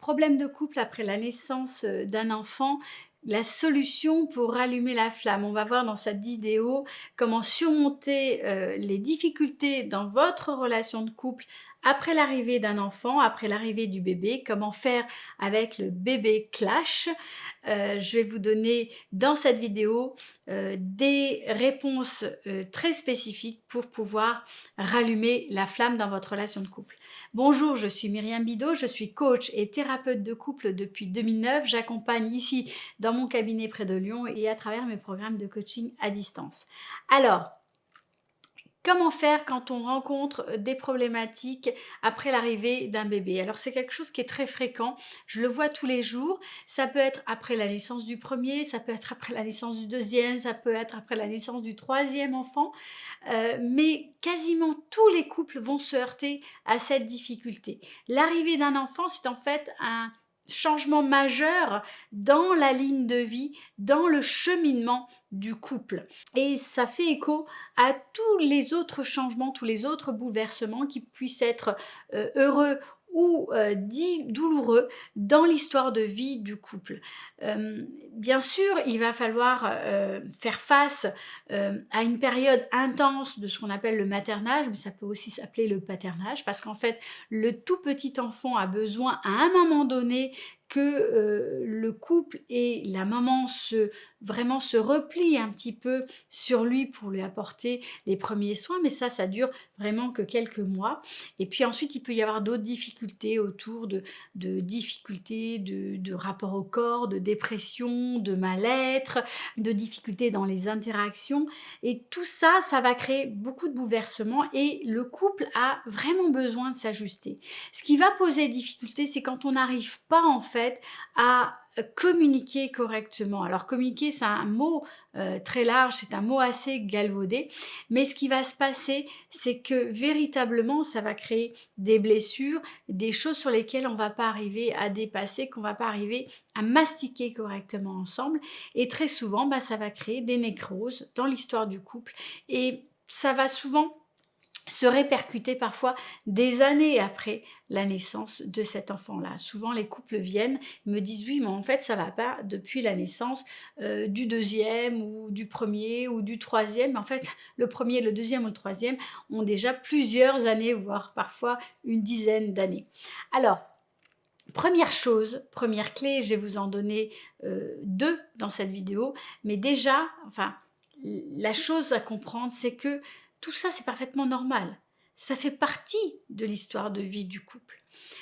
Problème de couple après la naissance, d'un enfant, la solution pour rallumer la flamme. On va voir dans cette vidéo comment surmonter, les difficultés dans votre relation de couple après l'arrivée d'un enfant, après l'arrivée du bébé, comment faire avec le bébé clash. Je vais vous donner dans cette vidéo, des réponses, très spécifiques pour pouvoir rallumer la flamme dans votre relation de couple. Bonjour, je suis Myriam Bidot, je suis coach et thérapeute de couple depuis 2009. J'accompagne ici dans mon cabinet près de Lyon et à travers mes programmes de coaching à distance. Alors, comment faire quand on rencontre des problématiques après l'arrivée d'un bébé? Alors c'est quelque chose qui est très fréquent, je le vois tous les jours. Ça peut être après la naissance du premier, ça peut être après la naissance du deuxième, ça peut être après la naissance du troisième enfant. Mais quasiment tous les couples vont se heurter à cette difficulté. L'arrivée d'un enfant, c'est en fait un changement majeur dans la ligne de vie, dans le cheminement du couple. Et ça fait écho à tous les autres changements, tous les autres bouleversements qui puissent être heureux ou dits douloureux dans l'histoire de vie du couple. Bien sûr, il va falloir faire face à une période intense de ce qu'on appelle le maternage, mais ça peut aussi s'appeler le paternage, parce qu'en fait, le tout petit enfant a besoin à un moment donné que le couple et la maman vraiment se replient un petit peu sur lui pour lui apporter les premiers soins, mais ça dure vraiment que quelques mois. Et puis ensuite, il peut y avoir d'autres difficultés autour de difficultés de rapport au corps, de dépression, de mal-être, de difficultés dans les interactions. Et tout ça, ça va créer beaucoup de bouleversements et le couple a vraiment besoin de s'ajuster. Ce qui va poser difficulté, c'est quand on n'arrive pas en fait à communiquer correctement. Alors communiquer, c'est un mot très large, c'est un mot assez galvaudé, mais ce qui va se passer, c'est que véritablement, ça va créer des blessures, des choses sur lesquelles on ne va pas arriver à dépasser, qu'on ne va pas arriver à mastiquer correctement ensemble. Et très souvent, ça va créer des nécroses dans l'histoire du couple. Et ça va souvent se répercuter parfois des années après la naissance de cet enfant-là. Souvent, les couples viennent, me disent: «Oui, mais en fait, ça va pas depuis la naissance, du deuxième ou du premier ou du troisième». En fait, le premier, le deuxième ou le troisième ont déjà plusieurs années, voire parfois une dizaine d'années. Alors, première chose, première clé, je vais vous en donner, 2 dans cette vidéo, mais déjà, enfin, la chose à comprendre, c'est que tout ça, c'est parfaitement normal. Ça fait partie de l'histoire de vie du couple.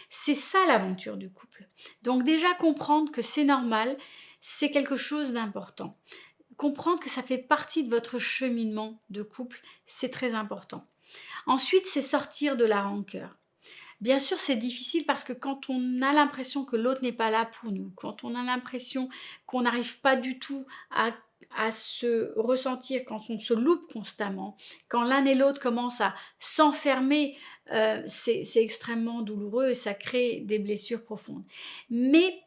C'est ça l'aventure du couple. Donc déjà comprendre que c'est normal, c'est quelque chose d'important. Comprendre que ça fait partie de votre cheminement de couple, c'est très important. Ensuite, c'est sortir de la rancœur. Bien sûr, c'est difficile parce que quand on a l'impression que l'autre n'est pas là pour nous, quand on a l'impression qu'on n'arrive pas du tout à se ressentir, quand on se loupe constamment, quand l'un et l'autre commencent à s'enfermer, c'est extrêmement douloureux et ça crée des blessures profondes. Mais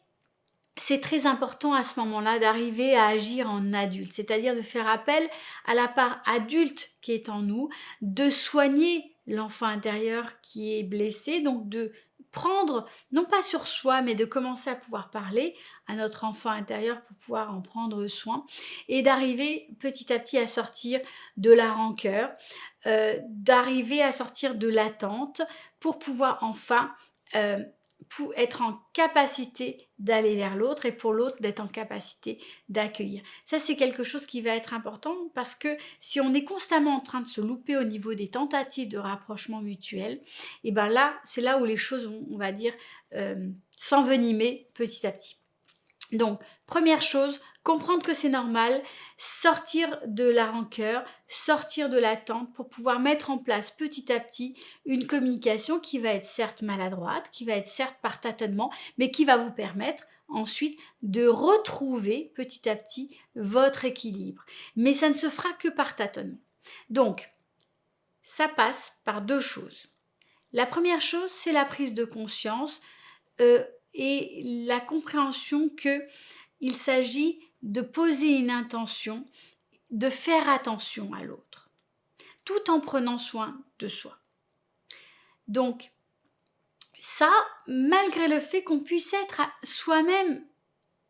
c'est très important à ce moment-là d'arriver à agir en adulte, c'est-à-dire de faire appel à la part adulte qui est en nous, de soigner l'enfant intérieur qui est blessé, donc de prendre, non pas sur soi, mais de commencer à pouvoir parler à notre enfant intérieur pour pouvoir en prendre soin et d'arriver petit à petit à sortir de la rancœur, d'arriver à sortir de l'attente pour pouvoir enfin pour être en capacité d'aller vers l'autre et pour l'autre d'être en capacité d'accueillir. Ça, c'est quelque chose qui va être important parce que si on est constamment en train de se louper au niveau des tentatives de rapprochement mutuel, et ben là, c'est là où les choses vont, on va dire, s'envenimer petit à petit. Donc, première chose, comprendre que c'est normal, sortir de la rancœur, sortir de l'attente pour pouvoir mettre en place petit à petit une communication qui va être certes maladroite, qui va être certes par tâtonnement, mais qui va vous permettre ensuite de retrouver petit à petit votre équilibre. Mais ça ne se fera que par tâtonnement. Donc, ça passe par deux choses. La première chose, c'est la prise de conscience euh, et la compréhension que il s'agit de poser une intention, de faire attention à l'autre, tout en prenant soin de soi. Donc, Ça, malgré le fait qu'on puisse être soi-même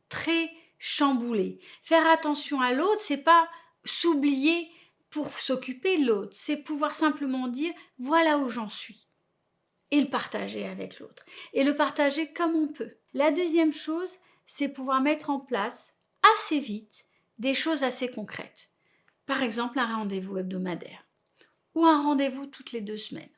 très chamboulé. Faire attention à l'autre, c'est pas s'oublier pour s'occuper de l'autre, c'est pouvoir simplement dire voilà où j'en suis et le partager avec l'autre et le partager comme on peut. La deuxième chose, c'est pouvoir mettre en place assez vite des choses assez concrètes. Par exemple, un rendez-vous hebdomadaire ou un rendez-vous toutes les 2 semaines.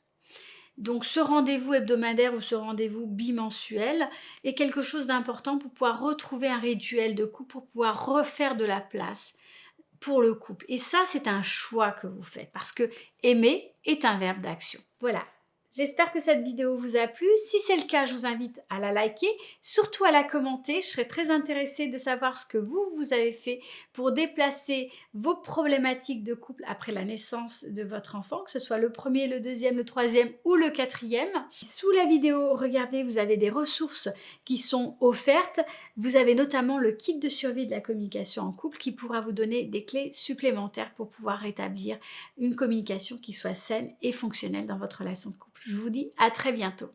Donc ce rendez-vous hebdomadaire ou ce rendez-vous bimensuel est quelque chose d'important pour pouvoir retrouver un rituel de couple, pour pouvoir refaire de la place pour le couple. Et ça, c'est un choix que vous faites parce que aimer est un verbe d'action. Voilà. J'espère que cette vidéo vous a plu. Si c'est le cas, je vous invite à la liker, surtout à la commenter. Je serais très intéressée de savoir ce que vous avez fait pour déplacer vos problématiques de couple après la naissance de votre enfant, que ce soit le premier, le deuxième, le troisième ou le quatrième. Sous la vidéo, regardez, vous avez des ressources qui sont offertes. Vous avez notamment le kit de survie de la communication en couple qui pourra vous donner des clés supplémentaires pour pouvoir rétablir une communication qui soit saine et fonctionnelle dans votre relation de couple. Je vous dis à très bientôt.